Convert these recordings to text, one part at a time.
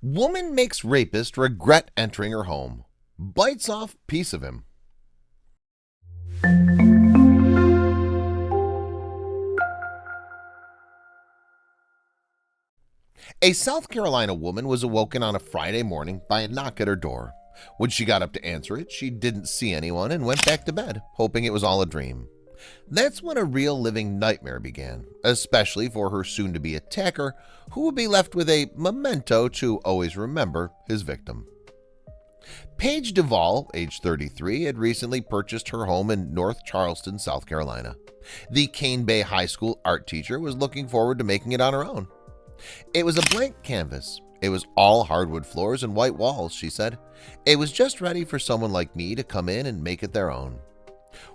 Woman makes rapist regret entering her home. Bites off piece of him. A South Carolina woman was awoken on a Friday morning by a knock at her door. When she got up to answer it, she didn't see anyone and went back to bed, hoping it was all a dream. That's when a real living nightmare began, especially for her soon-to-be attacker, who would be left with a memento to always remember his victim. Paige Duvall, age 33, had recently purchased her home in North Charleston, South Carolina. The Cane Bay High School art teacher was looking forward to making it on her own. It was a blank canvas. It was all hardwood floors and white walls, she said. It was just ready for someone like me to come in and make it their own.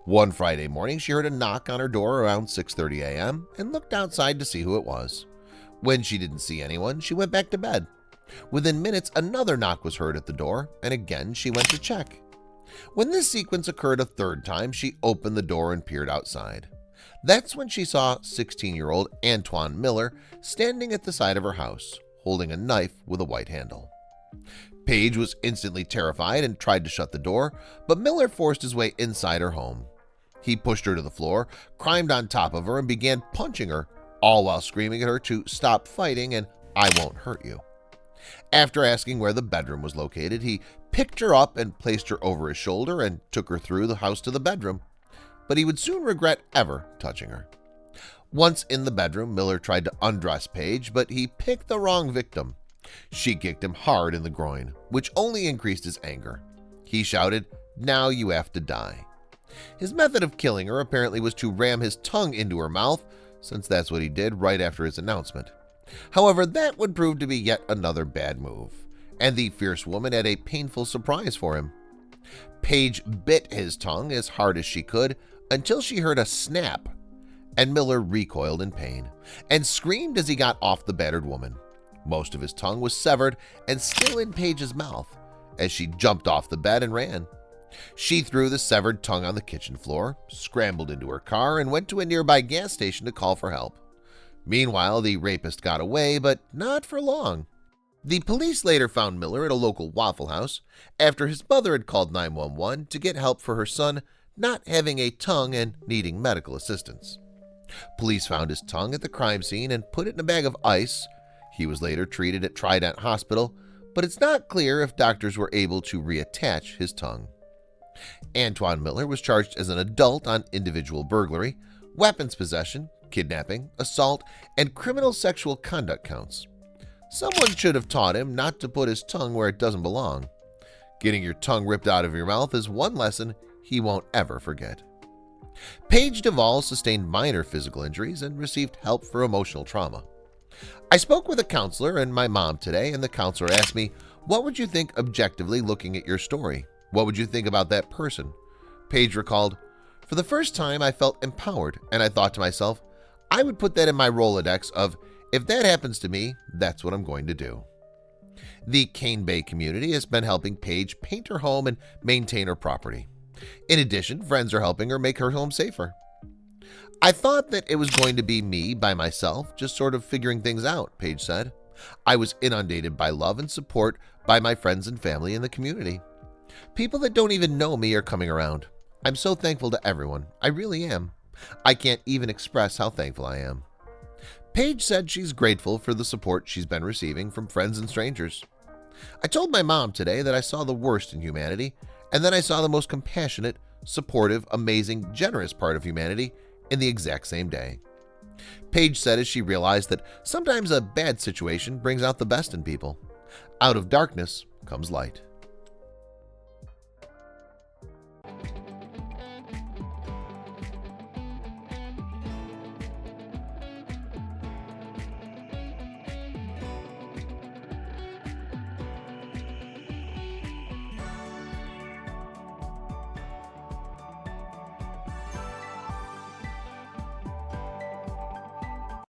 One Friday morning, she heard a knock on her door around 6:30 a.m. and looked outside to see who it was. When she didn't see anyone, she went back to bed. Within minutes, another knock was heard at the door, and again she went to check. When this sequence occurred a third time, she opened the door and peered outside. That's when she saw 16-year-old Antoine Miller standing at the side of her house, holding a knife with a white handle. Paige was instantly terrified and tried to shut the door, but Miller forced his way inside her home. He pushed her to the floor, climbed on top of her, and began punching her, all while screaming at her to stop fighting and "I won't hurt you." After asking where the bedroom was located, he picked her up and placed her over his shoulder and took her through the house to the bedroom. But he would soon regret ever touching her. Once in the bedroom, Miller tried to undress Paige, but he picked the wrong victim. She kicked him hard in the groin, which only increased his anger. He shouted, "Now you have to die." His method of killing her apparently was to ram his tongue into her mouth, since that's what he did right after his announcement. However, that would prove to be yet another bad move, and the fierce woman had a painful surprise for him. Paige bit his tongue as hard as she could until she heard a snap, and Miller recoiled in pain and screamed as he got off the battered woman. Most of his tongue was severed and still in Paige's mouth as she jumped off the bed and ran. She threw the severed tongue on the kitchen floor, scrambled into her car, and went to a nearby gas station to call for help. Meanwhile, the rapist got away, but not for long. The police later found Miller at a local Waffle House after his mother had called 911 to get help for her son not having a tongue and needing medical assistance. Police found his tongue at the crime scene and put it in a bag of ice. He was later treated at Trident Hospital, but it's not clear if doctors were able to reattach his tongue. Antoine Miller was charged as an adult on individual burglary, weapons possession, kidnapping, assault, and criminal sexual conduct counts. Someone should have taught him not to put his tongue where it doesn't belong. Getting your tongue ripped out of your mouth is one lesson he won't ever forget. Paige Duvall sustained minor physical injuries and received help for emotional trauma. I spoke with a counselor and my mom today, and the counselor asked me, "What would you think objectively looking at your story? What would you think about that person?" Paige recalled, "For the first time, I felt empowered, and I thought to myself, I would put that in my Rolodex of, if that happens to me, that's what I'm going to do." The Cane Bay community has been helping Paige paint her home and maintain her property. In addition, friends are helping her make her home safer. "I thought that it was going to be me by myself, just sort of figuring things out," Paige said. "I was inundated by love and support by my friends and family in the community. People that don't even know me are coming around. I'm so thankful to everyone. I really am. I can't even express how thankful I am." Paige said she's grateful for the support she's been receiving from friends and strangers. "I told my mom today that I saw the worst in humanity, and then I saw the most compassionate, supportive, amazing, generous part of humanity in the exact same day." Paige said as she realized that sometimes a bad situation brings out the best in people. Out of darkness comes light.